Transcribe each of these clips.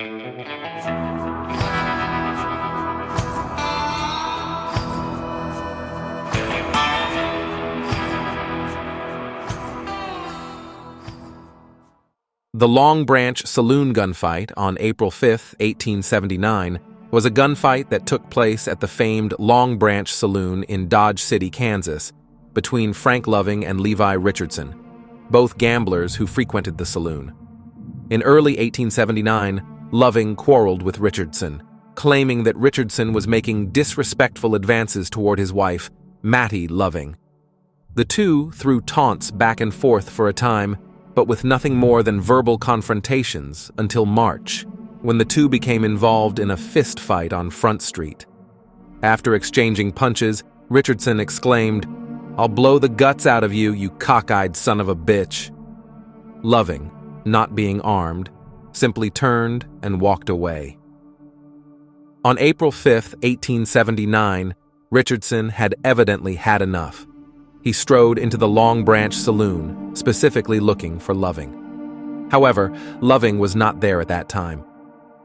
The Long Branch Saloon gunfight on April 5, 1879, was a gunfight that took place at the famed Long Branch Saloon in Dodge City, Kansas, between Frank Loving and Levi Richardson, both gamblers who frequented the saloon. In early 1879, Loving quarreled with Richardson, claiming that Richardson was making disrespectful advances toward his wife, Mattie Loving. The two threw taunts back and forth for a time, but with nothing more than verbal confrontations until March, when the two became involved in a fist fight on Front Street. After exchanging punches, Richardson exclaimed, "I'll blow the guts out of you, you cockeyed son of a bitch." Loving, not being armed, simply turned and walked away. On April 5, 1879, Richardson had evidently had enough. He strode into the Long Branch Saloon, specifically looking for Loving. However, Loving was not there at that time.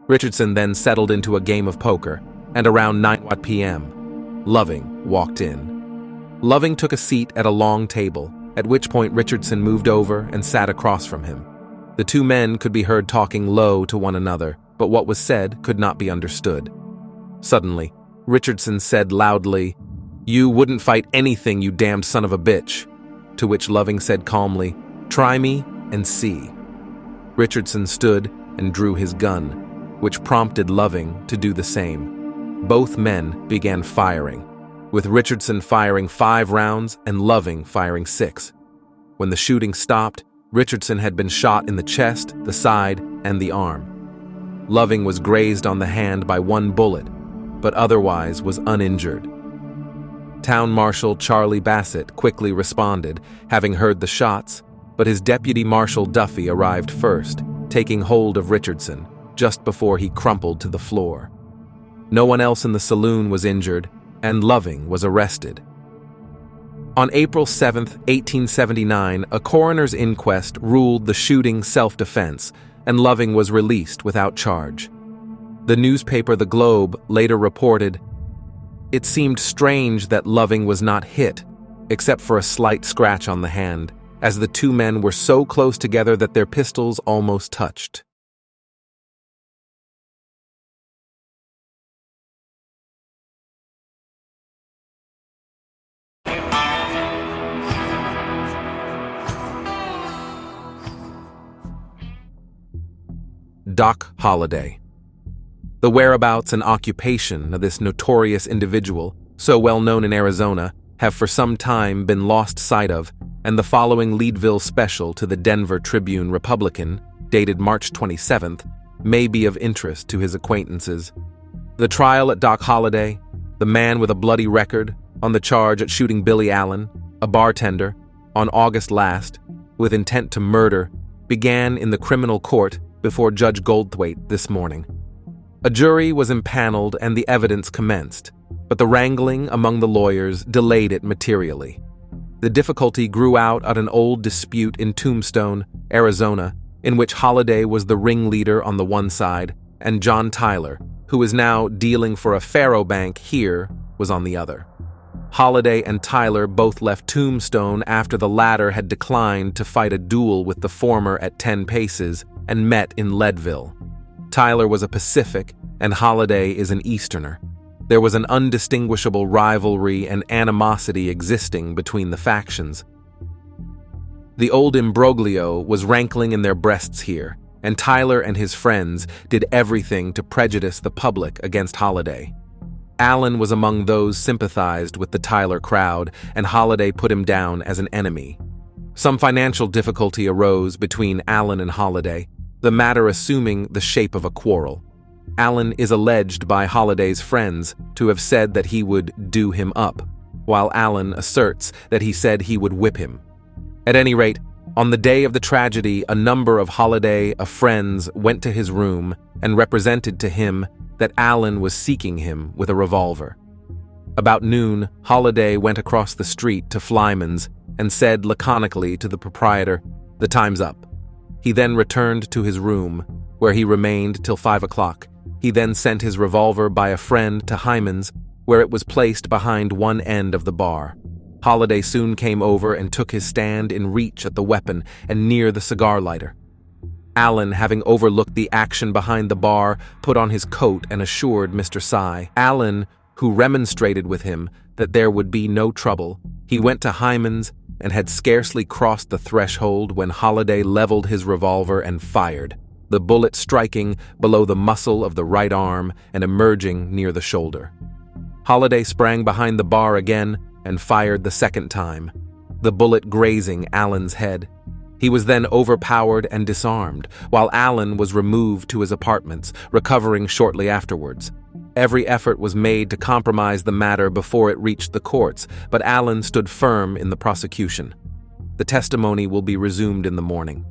Richardson then settled into a game of poker, and around 9 p.m., Loving walked in. Loving took a seat at a long table, at which point Richardson moved over and sat across from him. The two men could be heard talking low to one another, but what was said could not be understood. Suddenly, Richardson said loudly, "You wouldn't fight anything, you damned son of a bitch," to which Loving said calmly, "Try me and see." Richardson stood and drew his gun, which prompted Loving to do the same. Both men began firing, with Richardson firing 5 rounds and Loving firing 6. When the shooting stopped, Richardson had been shot in the chest, the side, and the arm. Loving was grazed on the hand by 1 bullet, but otherwise was uninjured. Town Marshal Charlie Bassett quickly responded, having heard the shots, but his Deputy Marshal Duffy arrived first, taking hold of Richardson, just before he crumpled to the floor. No one else in the saloon was injured, and Loving was arrested. On April 7, 1879, a coroner's inquest ruled the shooting self-defense, and Loving was released without charge. The newspaper The Globe later reported, "It seemed strange that Loving was not hit, except for a slight scratch on the hand, as the two men were so close together that their pistols almost touched." Doc Holliday. The whereabouts and occupation of this notorious individual, so well known in Arizona, have for some time been lost sight of, and the following Leadville special to the Denver Tribune-Republican, dated March 27th, may be of interest to his acquaintances. The trial at Doc Holliday, the man with a bloody record, on the charge at shooting Billy Allen, a bartender, on August last, with intent to murder, began in the criminal court before Judge Goldthwait this morning. A jury was impaneled and the evidence commenced, but the wrangling among the lawyers delayed it materially. The difficulty grew out at an old dispute in Tombstone, Arizona, in which Holliday was the ringleader on the one side, and John Tyler, who is now dealing for a faro bank here, was on the other. Holliday and Tyler both left Tombstone after the latter had declined to fight a duel with the former at 10 paces and met in Leadville. Tyler was a Pacific, and Holliday is an Easterner. There was an undistinguishable rivalry and animosity existing between the factions. The old imbroglio was rankling in their breasts here, and Tyler and his friends did everything to prejudice the public against Holliday. Allen was among those sympathized with the Tyler crowd, and Holliday put him down as an enemy. Some financial difficulty arose between Allen and Holliday, the matter assuming the shape of a quarrel. Allen is alleged by Holliday's friends to have said that he would do him up, while Allen asserts that he said he would whip him. At any rate, on the day of the tragedy, a number of Holliday friends went to his room and represented to him that Allen was seeking him with a revolver. About noon, Holliday went across the street to Flyman's and said laconically to the proprietor, "The time's up." He then returned to his room, where he remained till 5 o'clock. He then sent his revolver by a friend to Hyman's, where it was placed behind one end of the bar. Holliday soon came over and took his stand in reach at the weapon and near the cigar lighter. Allen, having overlooked the action behind the bar, put on his coat and assured Mr. Sy. Allen, who remonstrated with him that there would be no trouble, he went to Hyman's and had scarcely crossed the threshold when Holliday leveled his revolver and fired, the bullet striking below the muscle of the right arm and emerging near the shoulder. Holliday sprang behind the bar again and fired the second time, the bullet grazing Allen's head. He was then overpowered and disarmed, while Allen was removed to his apartments, recovering shortly afterwards. Every effort was made to compromise the matter before it reached the courts, but Allen stood firm in the prosecution. The testimony will be resumed in the morning.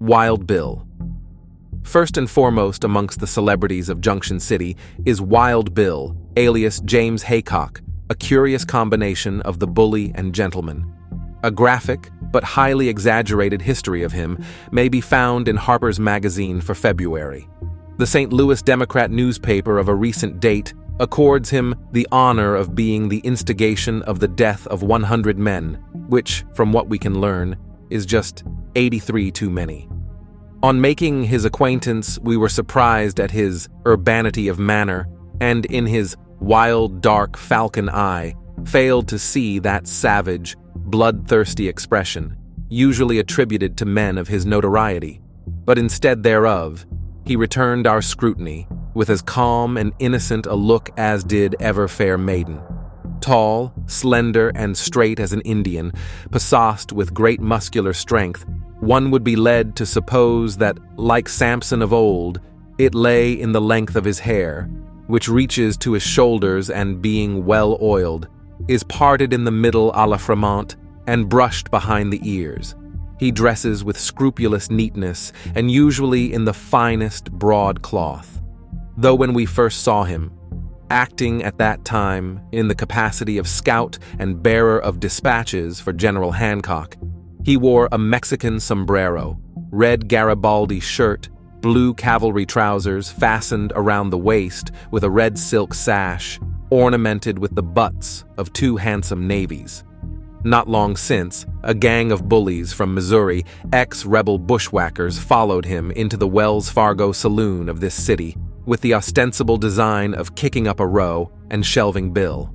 Wild Bill. First and foremost amongst the celebrities of Junction City is Wild Bill, alias James Haycock, a curious combination of the bully and gentleman. A graphic but highly exaggerated history of him may be found in Harper's Magazine for February. The St. Louis Democrat newspaper of a recent date accords him the honor of being the instigation of the death of 100 men, which, from what we can learn, is just 83 too many. On making his acquaintance, we were surprised at his urbanity of manner, and in his wild, dark falcon eye, failed to see that savage, bloodthirsty expression, usually attributed to men of his notoriety. But instead thereof, he returned our scrutiny with as calm and innocent a look as did ever fair maiden. Tall, slender, and straight as an Indian, possessed with great muscular strength, one would be led to suppose that, like Samson of old, it lay in the length of his hair, which reaches to his shoulders and, being well oiled, is parted in the middle a la Fremont and brushed behind the ears. He dresses with scrupulous neatness and usually in the finest broadcloth. Though when we first saw him, acting at that time in the capacity of scout and bearer of dispatches for General Hancock, he wore a Mexican sombrero, red Garibaldi shirt, blue cavalry trousers fastened around the waist with a red silk sash, ornamented with the butts of 2 handsome navies. Not long since, a gang of bullies from Missouri, ex-rebel bushwhackers, followed him into the Wells Fargo saloon of this city with the ostensible design of kicking up a row and shelving Bill.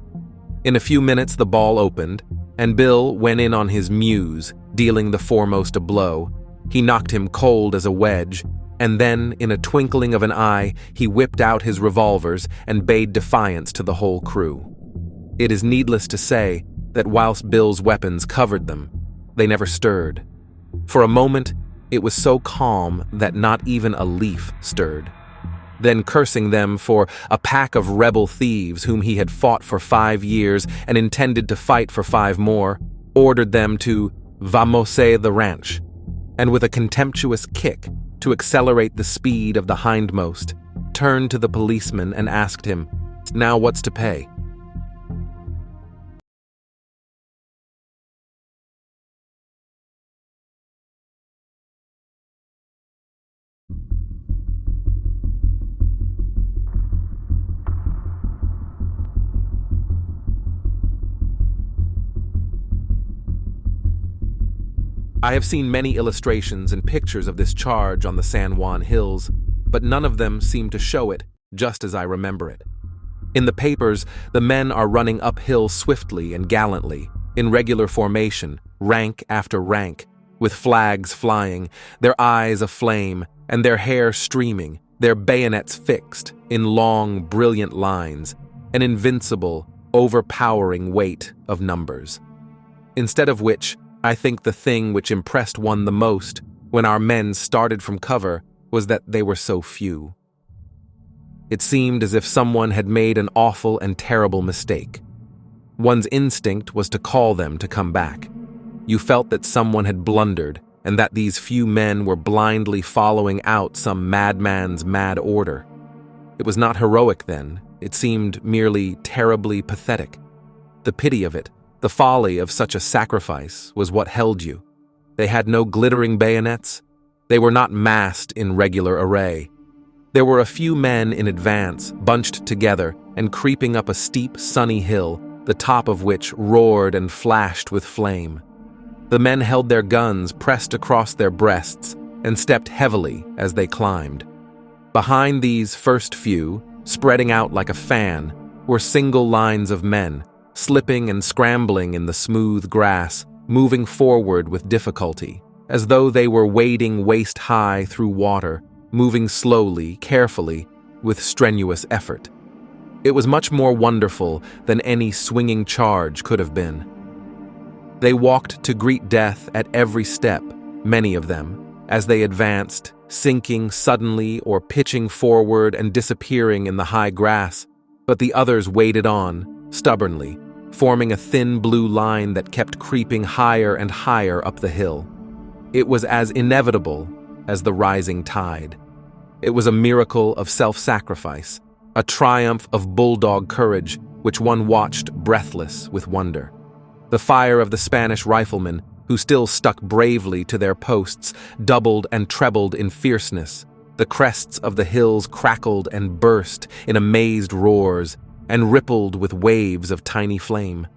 In a few minutes the ball opened, and Bill went in on his muse, dealing the foremost a blow. He knocked him cold as a wedge, and then, in a twinkling of an eye, he whipped out his revolvers and bade defiance to the whole crew. It is needless to say that whilst Bill's weapons covered them, they never stirred. For a moment, it was so calm that not even a leaf stirred. Then, cursing them for a pack of rebel thieves whom he had fought for 5 years and intended to fight for 5 more, ordered them to vamose the ranch, and with a contemptuous kick to accelerate the speed of the hindmost, turned to the policeman and asked him, "Now what's to pay?" I have seen many illustrations and pictures of this charge on the San Juan Hills, but none of them seem to show it just as I remember it. In the papers, the men are running uphill swiftly and gallantly, in regular formation, rank after rank, with flags flying, their eyes aflame, and their hair streaming, their bayonets fixed, in long, brilliant lines, an invincible, overpowering weight of numbers. Instead of which, I think the thing which impressed one the most, when our men started from cover, was that they were so few. It seemed as if someone had made an awful and terrible mistake. One's instinct was to call them to come back. You felt that someone had blundered, and that these few men were blindly following out some madman's mad order. It was not heroic then, it seemed merely terribly pathetic. The pity of it, the folly of such a sacrifice, was what held you. They had no glittering bayonets. They were not massed in regular array. There were a few men in advance, bunched together, and creeping up a steep, sunny hill, the top of which roared and flashed with flame. The men held their guns pressed across their breasts and stepped heavily as they climbed. Behind these first few, spreading out like a fan, were single lines of men, slipping and scrambling in the smooth grass, moving forward with difficulty, as though they were wading waist-high through water, moving slowly, carefully, with strenuous effort. It was much more wonderful than any swinging charge could have been. They walked to greet death at every step, many of them, as they advanced, sinking suddenly or pitching forward and disappearing in the high grass, but the others waded on, stubbornly, forming a thin blue line that kept creeping higher and higher up the hill. It was as inevitable as the rising tide. It was a miracle of self-sacrifice, a triumph of bulldog courage which one watched breathless with wonder. The fire of the Spanish riflemen, who still stuck bravely to their posts, doubled and trebled in fierceness. The crests of the hills crackled and burst in amazed roars, and rippled with waves of tiny flame.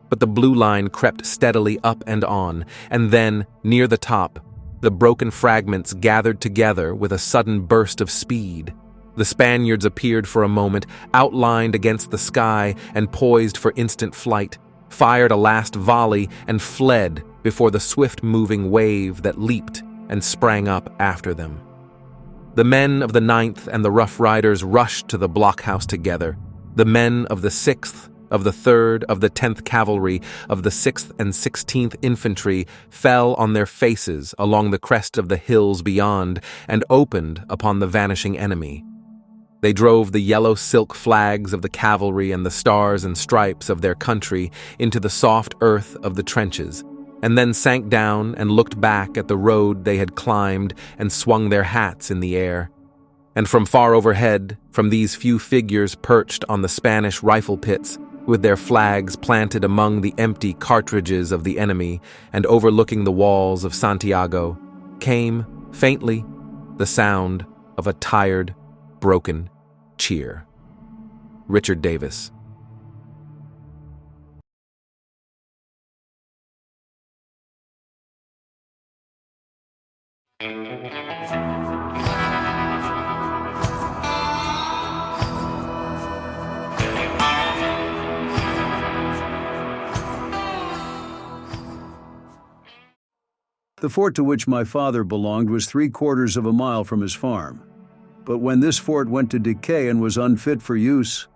But the blue line crept steadily up and on, and then, near the top, the broken fragments gathered together with a sudden burst of speed. The Spaniards appeared for a moment, outlined against the sky and poised for instant flight, fired a last volley and fled before the swift-moving wave that leaped and sprang up after them. The men of the 9th and the Rough Riders rushed to the blockhouse together. The men of the 6th, of the 3rd, of the 10th Cavalry, of the 6th and 16th Infantry fell on their faces along the crest of the hills beyond and opened upon the vanishing enemy. They drove the yellow silk flags of the cavalry and the stars and stripes of their country into the soft earth of the trenches, and then sank down and looked back at the road they had climbed and swung their hats in the air. And from far overhead, from these few figures perched on the Spanish rifle pits, with their flags planted among the empty cartridges of the enemy and overlooking the walls of Santiago, came, faintly, the sound of a tired, broken cheer. Richard Davis. The fort to which my father belonged was 3/4 of a mile from his farm. But when this fort went to decay and was unfit for use,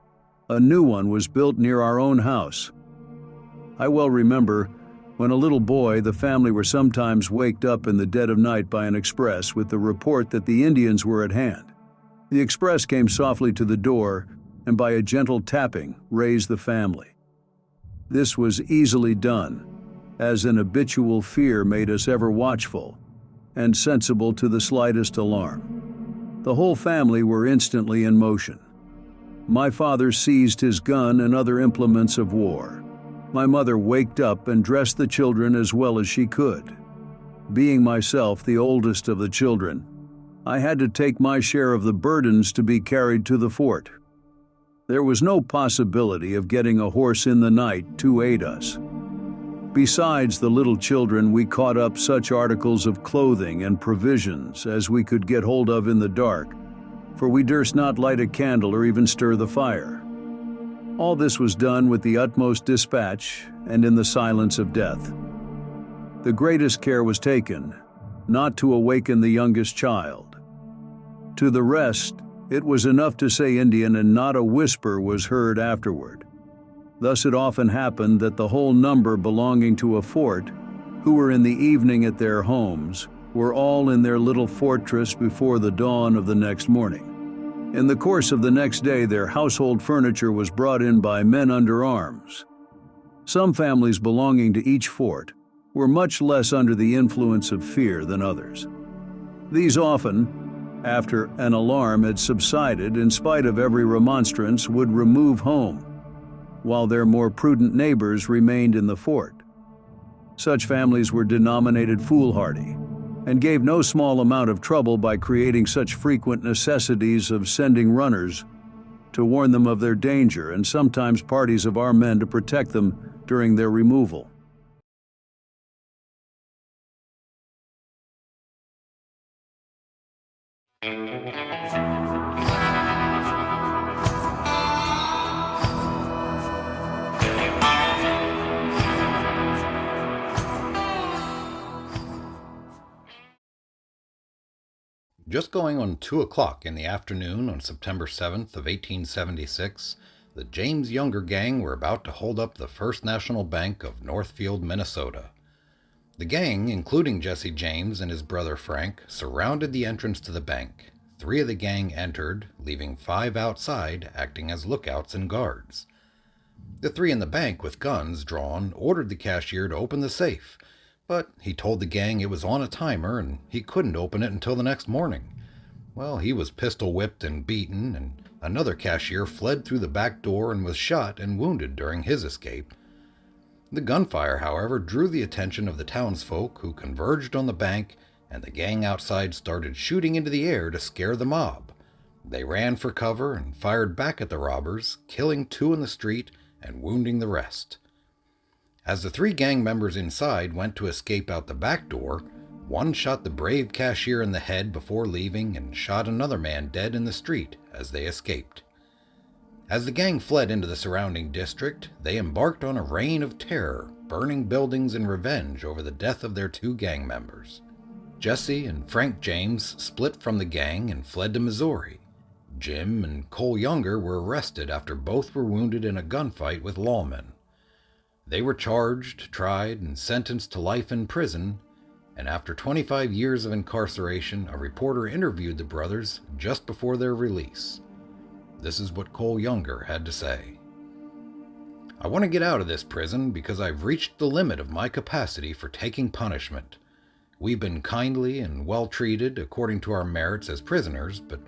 a new one was built near our own house. I well remember, when a little boy, the family were sometimes waked up in the dead of night by an express with the report that the Indians were at hand. The express came softly to the door and by a gentle tapping raised the family. This was easily done, as an habitual fear made us ever watchful and sensible to the slightest alarm. The whole family were instantly in motion. My father seized his gun and other implements of war. My mother waked up and dressed the children as well as she could. Being myself the oldest of the children, I had to take my share of the burdens to be carried to the fort. There was no possibility of getting a horse in the night to aid us. Besides the little children, we caught up such articles of clothing and provisions as we could get hold of in the dark, for we durst not light a candle or even stir the fire. All this was done with the utmost dispatch and in the silence of death. The greatest care was taken not to awaken the youngest child. To the rest, it was enough to say Indian, and not a whisper was heard afterward. Thus it often happened that the whole number belonging to a fort, who were in the evening at their homes, were all in their little fortress before the dawn of the next morning. In the course of the next day, their household furniture was brought in by men under arms. Some families belonging to each fort were much less under the influence of fear than others. These often, after an alarm had subsided in spite of every remonstrance, would remove home, while their more prudent neighbors remained in the fort. Such families were denominated foolhardy, and gave no small amount of trouble by creating such frequent necessities of sending runners to warn them of their danger, and sometimes parties of our men to protect them during their removal. Just going on 2 o'clock in the afternoon on September 7th of 1876, the James Younger gang were about to hold up the First National Bank of Northfield, Minnesota. The gang, including Jesse James and his brother Frank, surrounded the entrance to the bank. 3 of the gang entered, leaving 5 outside, acting as lookouts and guards. The 3 in the bank, with guns drawn, ordered the cashier to open the safe, but he told the gang it was on a timer and he couldn't open it until the next morning. Well, he was pistol whipped and beaten, and another cashier fled through the back door and was shot and wounded during his escape. The gunfire, however, drew the attention of the townsfolk, who converged on the bank, and the gang outside started shooting into the air to scare the mob. They ran for cover and fired back at the robbers, killing 2 in the street and wounding the rest. As the 3 gang members inside went to escape out the back door, one shot the brave cashier in the head before leaving and shot another man dead in the street as they escaped. As the gang fled into the surrounding district, they embarked on a reign of terror, burning buildings in revenge over the death of their 2 gang members. Jesse and Frank James split from the gang and fled to Missouri. Jim and Cole Younger were arrested after both were wounded in a gunfight with lawmen. They were charged, tried, and sentenced to life in prison, and after 25 years of incarceration, a reporter interviewed the brothers just before their release. This is what Cole Younger had to say. "I want to get out of this prison because I've reached the limit of my capacity for taking punishment. We've been kindly and well treated according to our merits as prisoners, but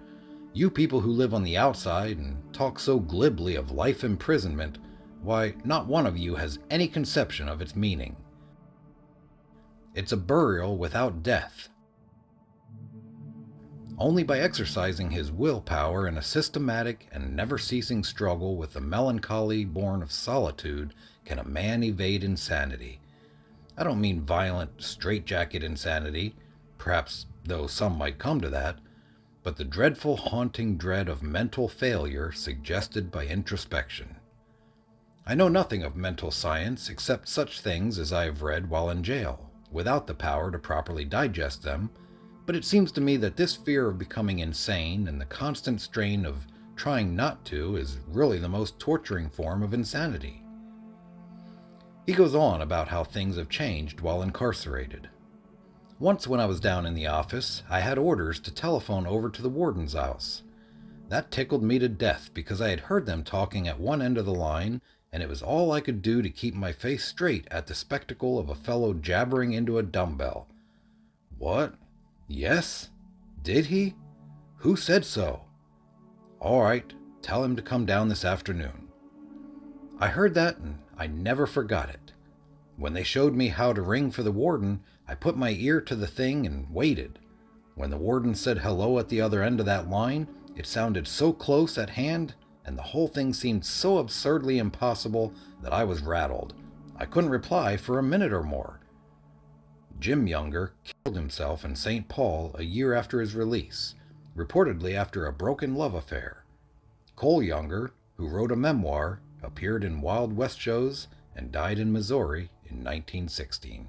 you people who live on the outside and talk so glibly of life imprisonment, why, not one of you has any conception of its meaning. It's a burial without death. Only by exercising his willpower in a systematic and never-ceasing struggle with the melancholy born of solitude can a man evade insanity. I don't mean violent, straitjacket insanity, perhaps though some might come to that, but the dreadful haunting dread of mental failure suggested by introspection. I know nothing of mental science except such things as I have read while in jail, without the power to properly digest them, but it seems to me that this fear of becoming insane and the constant strain of trying not to is really the most torturing form of insanity." He goes on about how things have changed while incarcerated. "Once when I was down in the office, I had orders to telephone over to the warden's house. That tickled me to death because I had heard them talking at one end of the line, and it was all I could do to keep my face straight at the spectacle of a fellow jabbering into a dumbbell. What? Yes? Did he? Who said so? All right, tell him to come down this afternoon. I heard that and I never forgot it. When they showed me how to ring for the warden, I put my ear to the thing and waited. When the warden said hello at the other end of that line, it sounded so close at hand, and the whole thing seemed so absurdly impossible that I was rattled. I couldn't reply for a minute or more. Jim Younger killed himself in St. Paul a year after his release, reportedly after a broken love affair. Cole Younger, who wrote a memoir, appeared in Wild West shows, and died in Missouri in 1916.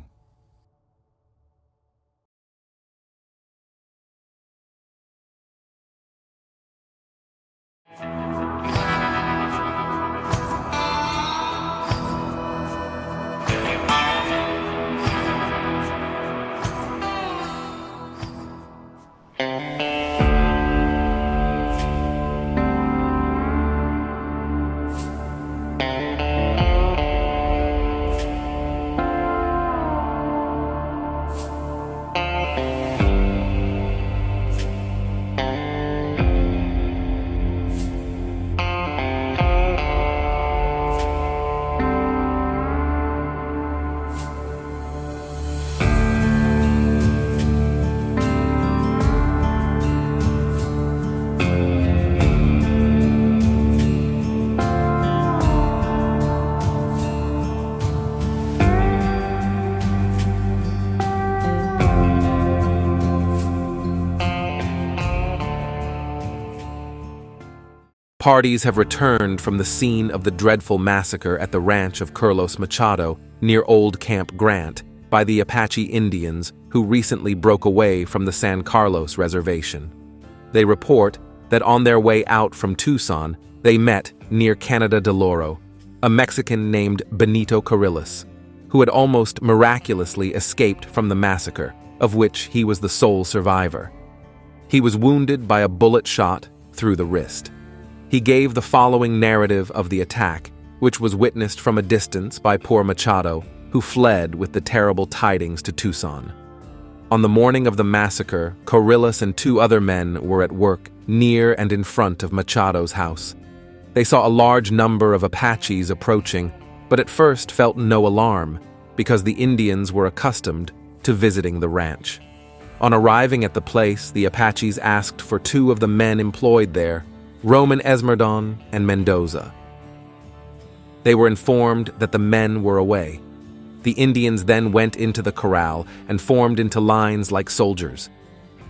Parties have returned from the scene of the dreadful massacre at the ranch of Carlos Machado near Old Camp Grant by the Apache Indians who recently broke away from the San Carlos reservation. They report that on their way out from Tucson, they met near Canada del Oro a Mexican named Benito Carrillas, who had almost miraculously escaped from the massacre, of which he was the sole survivor. He was wounded by a bullet shot through the wrist. He gave the following narrative of the attack, which was witnessed from a distance by poor Machado, who fled with the terrible tidings to Tucson. On the morning of the massacre, Carrillas and 2 other men were at work near and in front of Machado's house. They saw a large number of Apaches approaching, but at first felt no alarm, because the Indians were accustomed to visiting the ranch. On arriving at the place, the Apaches asked for 2 of the men employed there, Roman Esmerdon and Mendoza. They were informed that the men were away. The Indians then went into the corral and formed into lines like soldiers.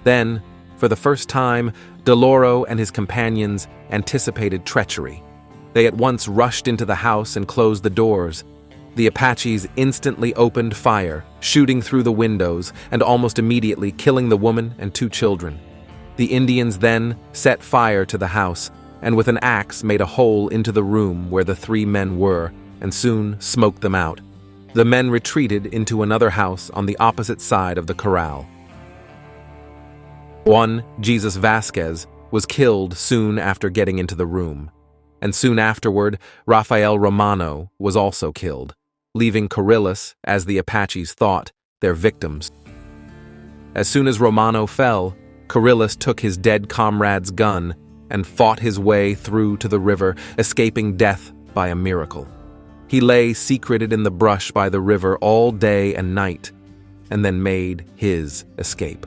Then, for the first time, Del Oro and his companions anticipated treachery. They at once rushed into the house and closed the doors. The Apaches instantly opened fire, shooting through the windows and almost immediately killing the woman and 2 children. The Indians then set fire to the house and with an axe made a hole into the room where the 3 men were and soon smoked them out. The men retreated into another house on the opposite side of the corral. Juan Jesus Vasquez was killed soon after getting into the room, and soon afterward Rafael Romano was also killed, leaving Carrillas, as the Apaches thought, their victims. As soon as Romano fell, Carrillas took his dead comrade's gun and fought his way through to the river, escaping death by a miracle. He lay secreted in the brush by the river all day and night, and then made his escape.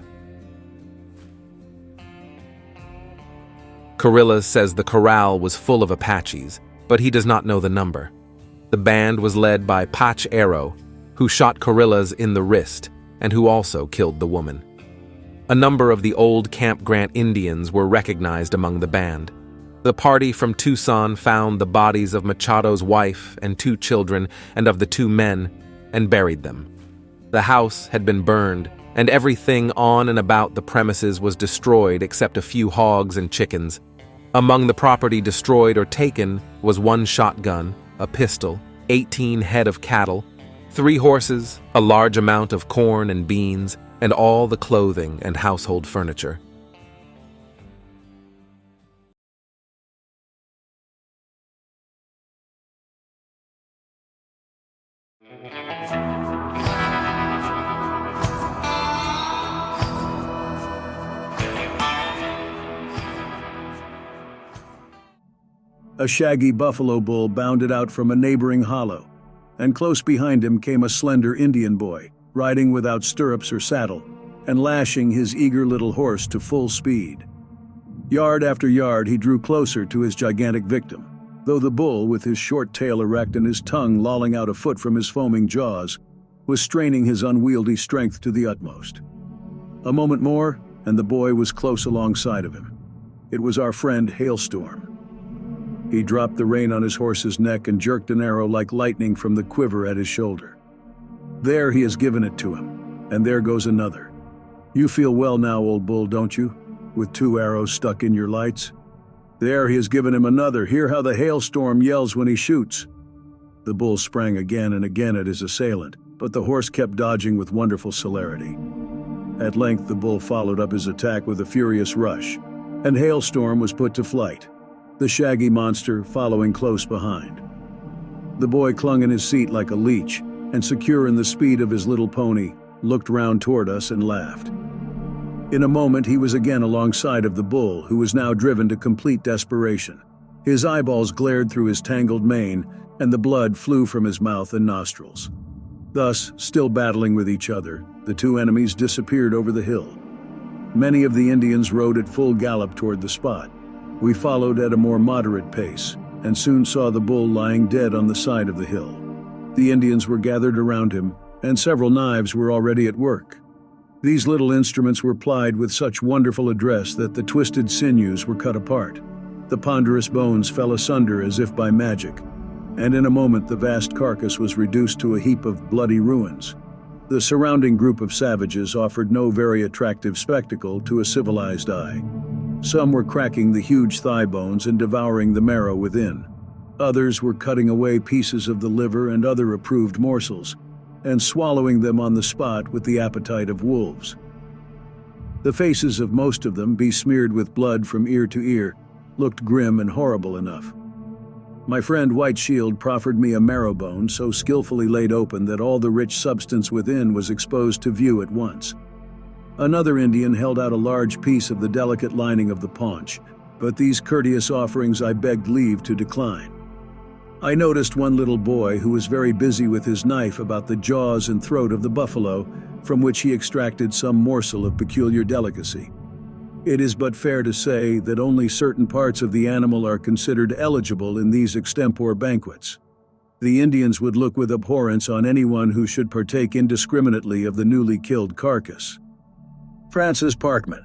Carrillas says the corral was full of Apaches, but he does not know the number. The band was led by Pach Arrow, who shot Carrillas in the wrist and who also killed the woman. A number of the old Camp Grant Indians were recognized among the band. The party from Tucson found the bodies of Machado's wife and 2 children and of the 2 men and buried them. The house had been burned, and everything on and about the premises was destroyed except a few hogs and chickens. Among the property destroyed or taken was 1 shotgun, a pistol, 18 head of cattle, 3 horses, a large amount of corn and beans, and all the clothing and household furniture. A shaggy buffalo bull bounded out from a neighboring hollow, and close behind him came a slender Indian boy, riding without stirrups or saddle, and lashing his eager little horse to full speed. Yard after yard he drew closer to his gigantic victim, though the bull, with his short tail erect and his tongue lolling out a foot from his foaming jaws, was straining his unwieldy strength to the utmost. A moment more, and the boy was close alongside of him. It was our friend Hailstorm. He dropped the rein on his horse's neck and jerked an arrow like lightning from the quiver at his shoulder. There, he has given it to him, and there goes another. You feel well now, old bull, don't you? With 2 arrows stuck in your lights? There, he has given him another. Hear how the hailstorm yells when he shoots. The bull sprang again and again at his assailant, but the horse kept dodging with wonderful celerity. At length, the bull followed up his attack with a furious rush, and Hailstorm was put to flight, the shaggy monster following close behind. The boy clung in his seat like a leech, and secure in the speed of his little pony, looked round toward us and laughed. In a moment, he was again alongside of the bull, who was now driven to complete desperation. His eyeballs glared through his tangled mane, and the blood flew from his mouth and nostrils. Thus, still battling with each other, the 2 enemies disappeared over the hill. Many of the Indians rode at full gallop toward the spot. We followed at a more moderate pace, and soon saw the bull lying dead on the side of the hill. The Indians were gathered around him, and several knives were already at work. These little instruments were plied with such wonderful address that the twisted sinews were cut apart. The ponderous bones fell asunder as if by magic, and in a moment the vast carcass was reduced to a heap of bloody ruins. The surrounding group of savages offered no very attractive spectacle to a civilized eye. Some were cracking the huge thigh bones and devouring the marrow within. Others were cutting away pieces of the liver and other approved morsels, and swallowing them on the spot with the appetite of wolves. The faces of most of them, besmeared with blood from ear to ear, looked grim and horrible enough. My friend White Shield proffered me a marrow bone so skillfully laid open that all the rich substance within was exposed to view at once. Another Indian held out a large piece of the delicate lining of the paunch, but these courteous offerings I begged leave to decline. I noticed one little boy who was very busy with his knife about the jaws and throat of the buffalo, from which he extracted some morsel of peculiar delicacy. It is but fair to say that only certain parts of the animal are considered eligible in these extempore banquets. The Indians would look with abhorrence on anyone who should partake indiscriminately of the newly killed carcass. Francis Parkman.